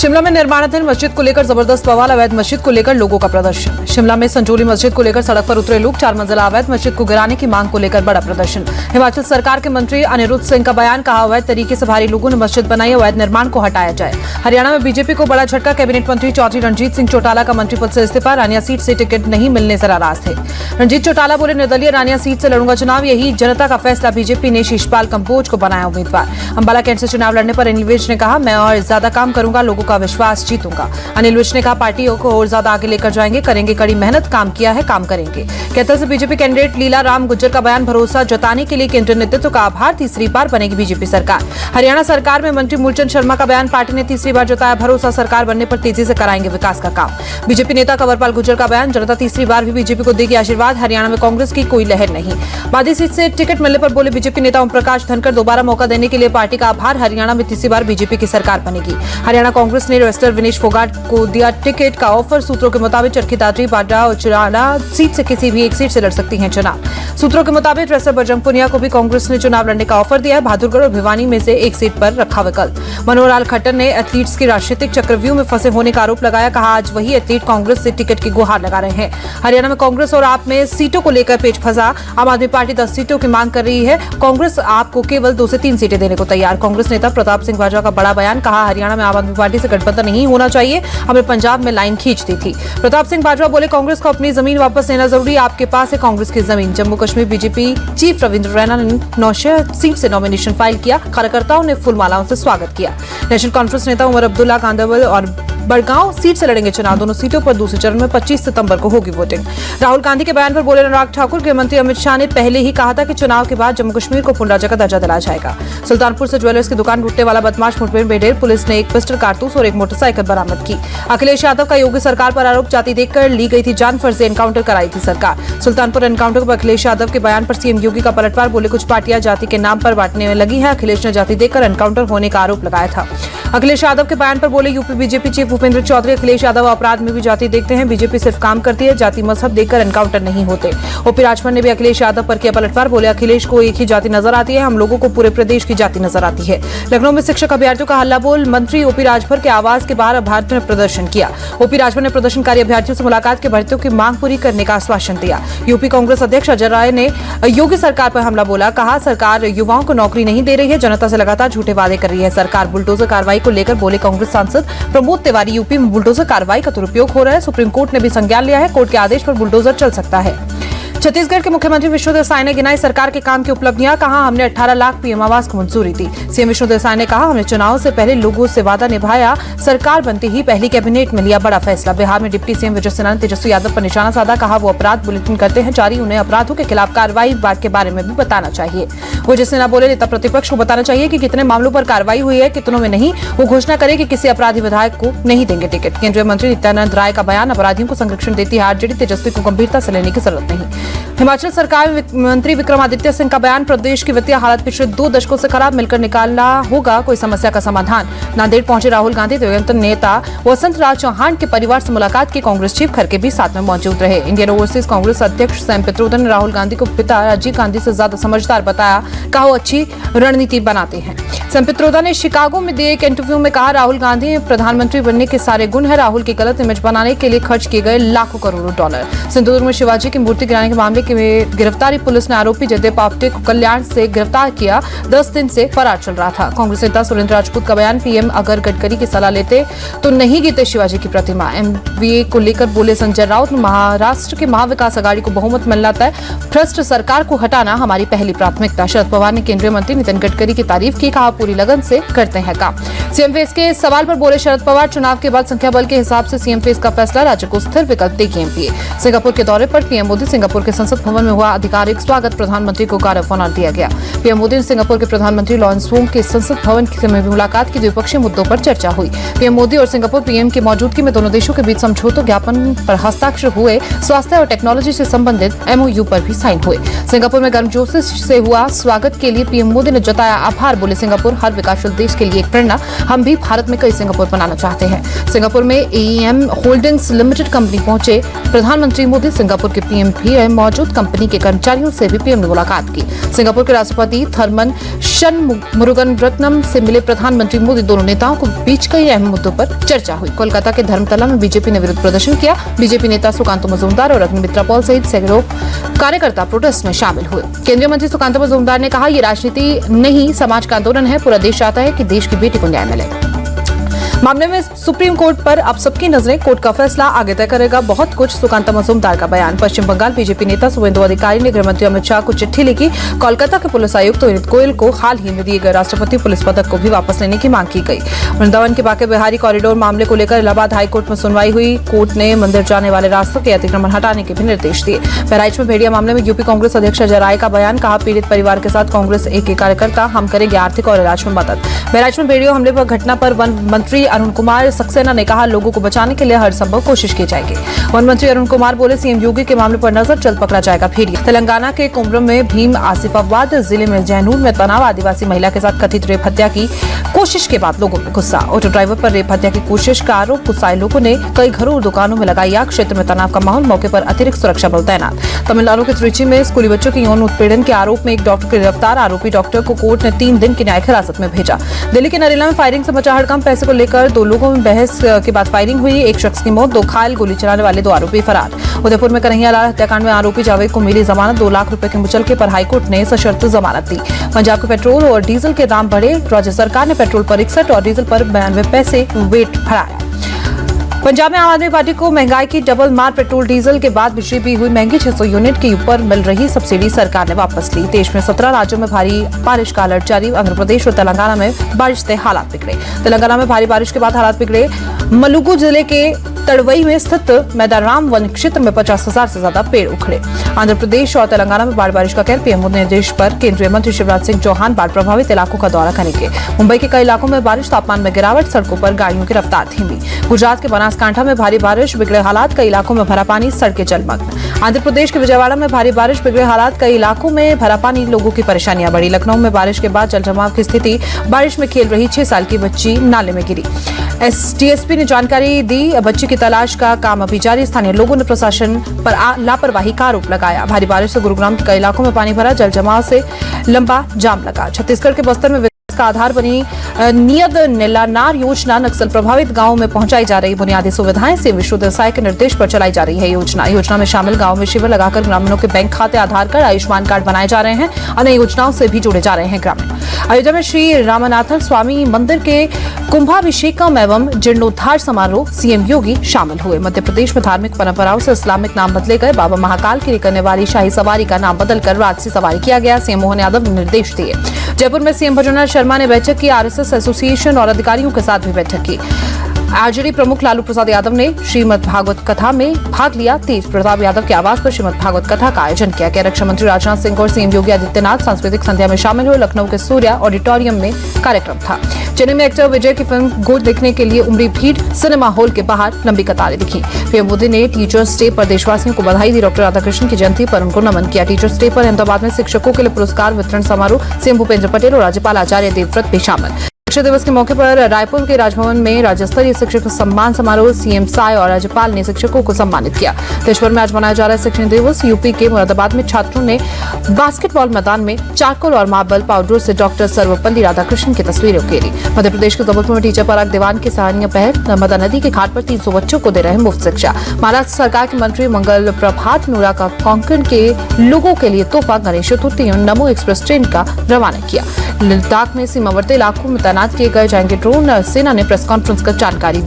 शिमला में निर्माणाधीन मस्जिद को लेकर जबरदस्त बवाल। अवैध मस्जिद को लेकर लोगों का प्रदर्शन। शिमला में संजोली मस्जिद को लेकर सड़क पर उतरे लोग। 4 मंजिला अवैध मस्जिद को गिराने की मांग को लेकर बड़ा प्रदर्शन। हिमाचल सरकार के मंत्री अनिरुद्ध सिंह का बयान। कहा, अवैध तरीके से भारी लोगों ने मस्जिद बनाई, अवैध निर्माण को हटाया जाए। हरियाणा में बीजेपी को बड़ा झटका। कैबिनेट मंत्री चौधरी रणजीत सिंह चौटाला का मंत्री पद से इस्तीफा। रानिया सीट से टिकट नहीं मिलने से नाराज थे। रणजीत चौटाला बोले, निर्दलीय रानिया सीट से लड़ूंगा चुनाव, यही जनता का फैसला। बीजेपी ने शीशपाल कंबोज को बनाया उम्मीदवार। अंबाला कैंट से चुनाव लड़ने पर अनिल विज ने कहा, मैं और ज्यादा काम करूंगा, लोगों का विश्वास जीतूंगा। अनिल विज ने कहा, पार्टियों को और ज्यादा आगे लेकर जाएंगे, करेंगे कड़ी मेहनत, काम किया है, काम करेंगे। कैथल से बीजेपी कैंडिडेट लीला राम गुज्जर का बयान। भरोसा जताने के लिए केंद्रीय नेतृत्व का आभार, तीसरी बार बनेगी बीजेपी सरकार। हरियाणा सरकार में मंत्री मूलचंद शर्मा का बयान। पार्टी ने तीसरी बार जताया भरोसा, सरकार बनने पर तेजी से कराएंगे विकास का काम। बीजेपी नेता कंवरपाल गुज्जर का बयान। जनता तीसरी बार भी बीजेपी को देगी आशीर्वाद, हरियाणा में कांग्रेस की कोई लहर नहीं। बादी सीट से टिकट मिलने पर बोले बीजेपी नेता ओम प्रकाश धनखड़, दोबारा मौका देने के लिए पार्टी का आभार, हरियाणा में तीसरी बार बीजेपी की सरकार बनेगी। हरियाणा कांग्रेस ने रेसलर विनेश फोगाट को दिया टिकट का ऑफर। सूत्रों के मुताबिक चरखी दादरी, बाड्रा और चुराना सीट से किसी भी एक सीट से लड़ सकती हैं चुनाव। सूत्रों के मुताबिक रेसलर बजरंग पुनिया को भी कांग्रेस ने चुनाव लड़ने का ऑफर दिया है। बहादुरगढ़ और भिवानी में से एक सीट पर रखा विकल्प। मनोहर लाल खट्टर ने एथलीट्स की राजनीतिक चक्रव्यूह में फंसे होने का आरोप लगाया। कहा, आज वही एथलीट कांग्रेस से टिकट की गुहार लगा रहे हैं। हरियाणा में कांग्रेस और आप में सीटों को लेकर पेच फंसा। आम आदमी पार्टी 10 सीटों की मांग कर रही है, कांग्रेस आपको केवल 2 से 3 सीटें देने को तैयार। कांग्रेस नेता प्रताप सिंह बाजवा का बड़ा बयान। कहा, हरियाणा में आम आदमी पार्टी से गठबंधन नहीं होना चाहिए, हमें पंजाब में लाइन खींच दी थी। प्रताप सिंह बाजवा बोले, कांग्रेस को अपनी जमीन वापस लेना जरूरी, आपके पास है कांग्रेस की जमीन। जम्मू कश्मीर बीजेपी चीफ रविंद्र रैना ने नौशहर सीट से नॉमिनेशन फाइल किया। कार्यकर्ताओं ने फूलमालाओं से स्वागत किया। नेशनल कॉन्फ्रेंस नेता उमर अब्दुल्ला कांदावल और बड़गांव सीट से लड़ेंगे चुनाव। दोनों सीटों पर दूसरे चरण में 25 सितंबर को होगी वोटिंग। राहुल गांधी के बयान पर बोले अनुराग ठाकुर। गृह मंत्री अमित शाह ने पहले ही कहा था कि चुनाव के बाद जम्मू कश्मीर को पूर्ण राज्य का दर्जा दिलाया जाएगा। सुल्तानपुर से ज्वेलर्स की दुकान लूटने वाला बदमाश मुठभेड़ में ढेर। पुलिस ने एक पिस्टल, कारतूस और एक मोटरसाइकिल बरामद की। अखिलेश यादव का योगी सरकार पर आरोप। जाति देखकर ली गई थी जान, फर्जी एनकाउंटर कराई थी सरकार। सुल्तानपुर एनकाउंटर पर अखिलेश यादव के बयान पर सीएम योगी का पलटवार। बोले, कुछ पार्टियां जाति के नाम पर बांटने में लगी है। अखिलेश ने जाति देखकर एनकाउंटर होने का आरोप लगाया था। अखिलेश यादव के बयान पर बोले UP BJP chief Bhupendra Chaudhary. Akhilesh Yadav अपराध में भी जाति देखते हैं, बीजेपी सिर्फ काम करती है, जाति मजहब देखकर एनकाउंटर नहीं होते। ओपी राजभर ने भी अखिलेश यादव पर किया पलटवार। बोले, अखिलेश को एक ही जाति नजर आती है, हम लोगों को पूरे प्रदेश की जाति नजर आती है। लखनऊ में शिक्षक अभ्यर्थियों का हल्ला बोल। मंत्री ओपी राजभर के आवास के बाहर अभ्यर्थियों ने प्रदर्शन किया। ओपी राजभर ने प्रदर्शनकारी अभ्यर्थियों से मुलाकात के भर्तियों की मांग पूरी करने का आश्वासन दिया। यूपी कांग्रेस अध्यक्ष अजय राय ने योगी सरकार पर हमला बोला। कहा, सरकार युवाओं को नौकरी नहीं दे रही है, जनता से लगातार झूठे वादे कर रही है। सरकार बुलडोजर कार्रवाई को लेकर बोले कांग्रेस सांसद प्रमोद तिवारी, यूपी में बुलडोजर कार्रवाई का दुरुपयोग हो रहा है, सुप्रीम कोर्ट ने भी संज्ञान लिया है, कोर्ट के आदेश पर बुलडोजर चल सकता है। छत्तीसगढ़ के मुख्यमंत्री विष्णुदेव साय ने गिनाई सरकार के काम की उपलब्धियां। कहा, हमने 18 लाख पीएम आवास को मंजूरी दी। सीएम विष्णुदेव साय ने कहा, हमने चुनाव से पहले लोगों से वादा निभाया, सरकार बनते ही पहली कैबिनेट में लिया बड़ा फैसला। बिहार में डिप्टी सीएम विजय सिन्हा ने तेजस्वी यादव पर निशाना साधा। कहा, वो अपराध बुलेटिन करते हैं जारी, उन्हें अपराधों के खिलाफ कार्रवाई के बारे में भी बताना चाहिए। विजय सिन्हा बोले, नेता प्रतिपक्ष को बताना चाहिए कि कितने मामलों पर कार्रवाई हुई है, कितनों में नहीं। वो घोषणा करे कि किसी अपराधी विधायक को नहीं देंगे टिकट। केंद्रीय मंत्री नित्यानंद राय का बयान। अपराधियों को संरक्षण देती है आरजेडी, तेजस्वी को गंभीरता से लेने की जरूरत नहीं। हिमाचल सरकार मंत्री विक्रमादित्य सिंह का बयान। प्रदेश की वित्तीय हालत पिछले 2 दशकों से खराब, मिलकर निकालना होगा कोई समस्या का समाधान। नांदेड़ पहुंचे राहुल गांधी। दिवंगत नेता वसंत राज चौहान के परिवार से मुलाकात की। कांग्रेस चीफ खड़गे भी साथ में मौजूद रहे। इंडियन ओवरसीज कांग्रेस अध्यक्ष सैम पित्रोदा ने राहुल गांधी को पिता राजीव गांधी से ज्यादा समझदार बताया। कहा, वो अच्छी रणनीति बनाते हैं। सैम पित्रोदा ने शिकागो में दिए एक इंटरव्यू में कहा, राहुल गांधी में प्रधानमंत्री बनने के सारे गुण है, राहुल की गलत इमेज बनाने के लिए खर्च किए गए लाखों करोड़ों डॉलर। सिंधुदुर्ग में शिवाजी की मूर्ति गिराने के मामले में गिरफ्तारी। पुलिस ने आरोपी जयदेव पावटे को कल्याण से गिरफ्तार किया, 10 दिन से फरार चल रहा था। कांग्रेस नेता सुरेंद्र राजपूत का बयान। पीएम अगर गडकरी की सलाह लेते तो नहीं गिरते शिवाजी की प्रतिमा। एमवीए को लेकर बोले संजय राउत। महाराष्ट्र के महाविकास अघाड़ी को बहुमत मिलना तय, भ्रष्ट सरकार को हटाना हमारी पहली प्राथमिकता। शरद पवार ने केंद्रीय मंत्री नितिन गडकरी की तारीफ की। कहा, पूरी लगन से करते हैं काम। सीएम फेस के सवाल पर बोले शरद पवार, चुनाव के बाद संख्या बल के हिसाब से सीएम फेस का फैसला, राज्य को स्थिर विकल्प देगी एमपीए। सिंगापुर के दौरे पर पीएम मोदी। सिंगापुर के संसद भवन में हुआ आधिकारिक स्वागत। प्रधानमंत्री को गार्ड ऑफ ऑनर दिया गया। पीएम मोदी ने सिंगापुर के प्रधानमंत्री लॉरेंस वोंग के संसद भवन में भी मुलाकात की। द्विपक्षीय मुद्दों पर चर्चा हुई। पीएम मोदी और सिंगापुर पीएम की मौजूदगी में दोनों देशों के बीच समझौतों ज्ञापन पर हस्ताक्षर हुए। स्वास्थ्य और टेक्नोलॉजी से संबंधित एमओयू पर भी साइन हुए। सिंगापुर में गर्मजोशी से हुआ स्वागत के लिए पीएम मोदी ने जताया आभार। बोले, सिंगापुर हर विकासशील देश के लिए एक प्रेरणा। हम भी भारत में कई सिंगापुर बनाना चाहते हैं। सिंगापुर में AEM होल्डिंग्स लिमिटेड कंपनी पहुंचे प्रधानमंत्री मोदी। सिंगापुर के पीएम भी मौजूद कंपनी के कर्मचारियों से भी पीएम ने मुलाकात की। सिंगापुर के राष्ट्रपति थर्मन शनमुगारत्नम से मिले प्रधानमंत्री मोदी। दोनों नेताओं के बीच कई अहम मुद्दों पर चर्चा हुई। कोलकाता के धर्मतला में बीजेपी ने विरोध प्रदर्शन किया। बीजेपी नेता सुकांतो मजूमदार और अग्निमित्रा पॉल सहित सैकड़ों कार्यकर्ता प्रोटेस्ट में शामिल हुए। केंद्रीय मंत्री सुकांतो मजूमदार ने कहा, ये राजनीति नहीं, समाज का आंदोलन है। पूरा देश चाहता है कि देश की बेटी को न्याय मिले। मामले में सुप्रीम कोर्ट पर अब सबकी नजरें। कोर्ट का फैसला आगे तय करेगा बहुत कुछ। सुकांतो मजूमदार का बयान। पश्चिम बंगाल बीजेपी नेता शुभेंदु अधिकारी ने गृहमंत्री अमित शाह को चिट्ठी लिखी। कोलकाता के पुलिस आयुक्त विनीत गोयल को हाल ही में दिए गए राष्ट्रपति पुलिस पदक को भी वापस लेने की मांग की गई। वृंदावन के बांके बिहारी कॉरिडोर मामले को लेकर इलाहाबाद हाईकोर्ट में सुनवाई हुई। कोर्ट ने मंदिर जाने वाले रास्तों के अतिक्रमण हटाने के भी निर्देश दिए। बहराइच में भेड़िया मामले में यूपी कांग्रेस अध्यक्ष अजय राय का बयान। कहा, पीड़ित परिवार के साथ कांग्रेस एक कार्यकर्ता, हम करेंगे आर्थिक और इलाज में मदद। बहराइच में भेड़िया हमले पर घटना पर वन मंत्री अरुण कुमार सक्सेना ने कहा, लोगों को बचाने के लिए हर संभव कोशिश की जाएगी। वन मंत्री अरुण कुमार बोले, सीएम योगी के मामले पर नजर, जल्द पकड़ा जाएगा भेड़िया। तेलंगाना के कुमरम में भीम आसिफाबाद जिले में जैनूर में तनाव। आदिवासी महिला के साथ कथित रेप हत्या की कोशिश के बाद लोगों में गुस्सा। ऑटो ड्राइवर पर रेप हत्या की कोशिश का आरोप। गुस्साए लोगों ने कई घरों और दुकानों में लगाई आग। क्षेत्र में तनाव का माहौल। मौके पर अतिरिक्त सुरक्षा बल तैनात। तमिलनाडु के त्रिची में स्कूली बच्चों के यौन उत्पीड़न के आरोप में एक डॉक्टर की गिरफ्तार। आरोपी डॉक्टर को कोर्ट ने 3 दिन की न्यायिक हिरासत में भेजा। दिल्ली के नरेला में फायरिंग से मचा हड़कंप। पैसे को लेकर 2 लोगों में बहस के बाद फायरिंग हुई। एक शख्स की मौत, 2 घायल। गोली चलाने वाले 2 आरोपी फरार। उदयपुर में कन्हैयालाल हत्याकांड में आरोपी जावेद को मिली जमानत। 2 लाख रुपए के मुचलके पर हाईकोर्ट ने सशर्त जमानत दी। पंजाब के पेट्रोल और डीजल के दाम बढ़े। राज्य सरकार ने पेट्रोल पर 61 और डीजल पर 92 पैसे वेट बढ़ाया। पंजाब में आम आदमी पार्टी को महंगाई की डबल मार। पेट्रोल डीजल के बाद बिजली भी हुई महंगी। 600 यूनिट के ऊपर मिल रही सब्सिडी सरकार ने वापस ली। देश में 17 राज्यों में भारी बारिश का अलर्ट जारी। आंध्र प्रदेश और तेलंगाना में बारिश से हालात बिगड़े। तेलंगाना में भारी बारिश के बाद हालात बिगड़े। मलुगु जिले के तड़वई में स्थित मैदाराम वन क्षेत्र में 50,000 से ज्यादा पेड़ उखड़े। आंध्र प्रदेश और तेलंगाना में बारिश का कहर। पीएम मोदी निर्देश पर केंद्रीय मंत्री शिवराज सिंह चौहान बाढ़ प्रभावित इलाकों का दौरा करेंगे। मुंबई के कई इलाकों में बारिश। तापमान में गिरावट। सड़कों पर गाड़ियों की रफ्तार धीमी। गुजरात के बनासकांठा में भारी बारिश, बिगड़े हालात। कई इलाकों में भरा पानी, सड़कें जलमग्न। आंध्र प्रदेश के विजयवाड़ा में भारी बारिश, बिगड़े हालात। कई इलाकों में भरा पानी, लोगों की परेशानियां बढ़ी। लखनऊ में बारिश के बाद जलजमाव की स्थिति। बारिश में खेल रही 6 साल की बच्ची नाले में गिरी। डीएसपी ने जानकारी दी, बच्ची की तलाश का काम अभी जारी। स्थानीय लोगों ने प्रशासन पर लापरवाही का आरोप लगाया। भारी बारिश से गुरुग्राम के कई इलाकों में पानी भरा। जलजमाव से लंबा जाम लगा। छत्तीसगढ़ के बस्तर में का आधार बनी नियत नीलानार योजना। नक्सल प्रभावित गांवों में पहुंचाई जा रही बुनियादी सुविधाएं। सीएम विष्णु देसाई के निर्देश पर चलाई जा रही है योजना में शामिल गांवों में शिविर लगाकर ग्रामीणों के बैंक खाते, आधार कार्ड, आयुष्मान कार्ड बनाए जा रहे हैं। अन्य योजनाओं से भी जुड़े जा रहे हैं ग्रामीण। अयोध्या में श्री रामनाथन स्वामी मंदिर के कुंभाभिषेकम एवं जीर्णोद्धार समारोह सीएम योगी शामिल हुए। मध्य प्रदेश में धार्मिक परंपराओं से इस्लामिक नाम बदले गए। बाबा महाकाल के लिए करने वाली शाही सवारी का नाम बदलकर राजसी सवारी किया गया। सीएम मोहन यादव ने निर्देश दिए। जयपुर में सीएम भजनलाल शर्मा ने बैठक की। आरएसएस एसोसिएशन और अधिकारियों के साथ भी बैठक की। आरजेडी प्रमुख लालू प्रसाद यादव ने श्रीमद् भागवत कथा में भाग लिया। तेज प्रताप यादव के आवास पर श्रीमद् भागवत कथा का आयोजन किया गया। रक्षा मंत्री राजनाथ सिंह और सीएम योगी आदित्यनाथ सांस्कृतिक संध्या में शामिल हुए। लखनऊ के सूर्या ऑडिटोरियम में कार्यक्रम था। चेन्नई में एक्टर विजय की फिल्म गुड देखने के लिए उमड़ी भीड़। सिनेमा हॉल के बाहर लंबी कतारें दिखी। पीएम मोदी ने टीचर्स डे पर देशवासियों को बधाई दी। डॉक्टर राधाकृष्णन की जयंती पर उनको नमन किया। टीचर्स डे पर अहमदाबाद में शिक्षकों के लिए पुरस्कार वितरण समारोह। सीएम भूपेंद्र पटेल और राज्यपाल आचार्य देवव्रत भी शामिल। शिक्षक दिवस के मौके पर रायपुर के राजभवन में राज्य स्तरीय शिक्षक सम्मान समारोह। सीएम साय और राज्यपाल ने शिक्षकों को सम्मानित किया। देशभर में आज मनाया जा रहा है शिक्षक दिवस। यूपी के मुरादाबाद में छात्रों ने बास्केटबॉल मैदान में चारकोल और मार्बल पाउडर से डॉक्टर सर्वपल्ली राधाकृष्णन की तस्वीरें उकेरी। मध्य प्रदेश के जबलपुर में टीचर पराग दीवान की सराहनीय पहल। नर्मदा नदी के घाट पर 300 बच्चों को दे रहे मुफ्त शिक्षा। महाराष्ट्र सरकार के मंत्री मंगल प्रभात नूरा का कोंकण के लोगों के लिए तोहफा। गणेश चतुर्थी नमो एक्सप्रेस ट्रेन का रवाना किया। लद्दाख में सीमावर्ती इलाकों में तैनात किए गए जाएंगे ड्रोन। सेना ने प्रेस कॉन्फ्रेंस कर जानकारी दी।